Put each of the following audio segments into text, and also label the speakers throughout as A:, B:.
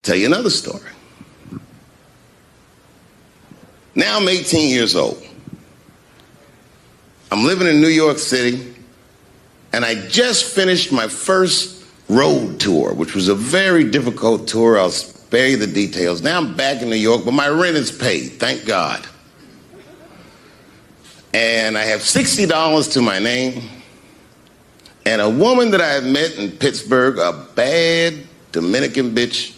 A: Tell you another story. Now I'm 18 years old. I'm living in New York City, and I just finished my first road tour, which was a very difficult tour. I'll spare you the details. Now I'm back in New York, but my rent is paid, thank God. And I have $60 to my name, and a woman that I had met in Pittsburgh, a bad Dominican bitch,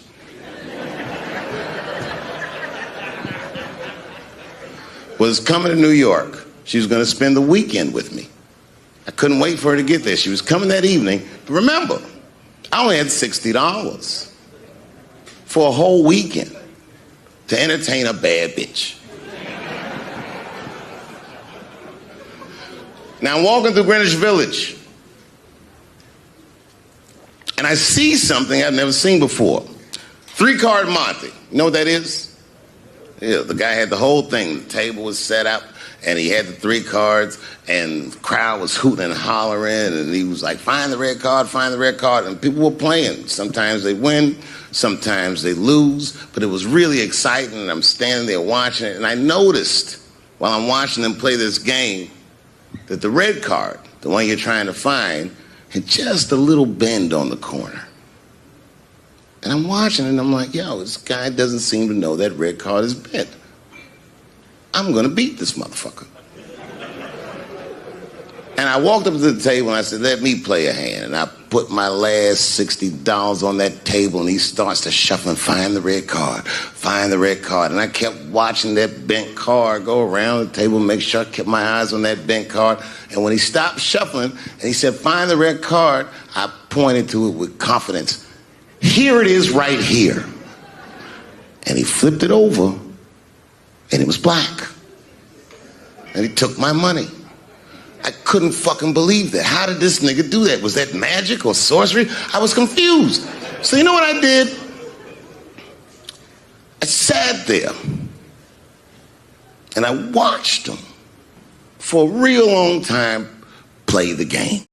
A: was coming to New York. She was going to spend the weekend with me. I couldn't wait for her to get there. She was coming that evening. But remember, I only had $60 for a whole weekend to entertain a bad bitch. Now I'm walking through Greenwich Village, and I see something I've never seen before. 3-card Monte. You know what that is? Yeah, the guy had the whole thing. The table was set up, and he had the 3 cards, and the crowd was hooting and hollering, and he was like, find the red card, find the red card, and people were playing. Sometimes they win, sometimes they lose, but it was really exciting, and I'm standing there watching it, and I noticed while I'm watching them play this game that the red card, the one you're trying to find, had just a little bend on the corner. And I'm watching it, and I'm like, yo, this guy doesn't seem to know that red card is bent. I'm gonna beat this motherfucker. And I walked up to the table, and I said, let me play a hand. And I put my last $60 on that table, and he starts to shuffle and find the red card, find the red card. And I kept watching that bent card go around the table, make sure I kept my eyes on that bent card. And when he stopped shuffling, and he said, find the red card, I pointed to it with confidence. Here it is right here. And he flipped it over, and it was black. And he took my money. I couldn't fucking believe that. How did this nigga do that? Was that magic or sorcery? I was confused. So you know what I did? I sat there, and I watched him for a real long time play the game.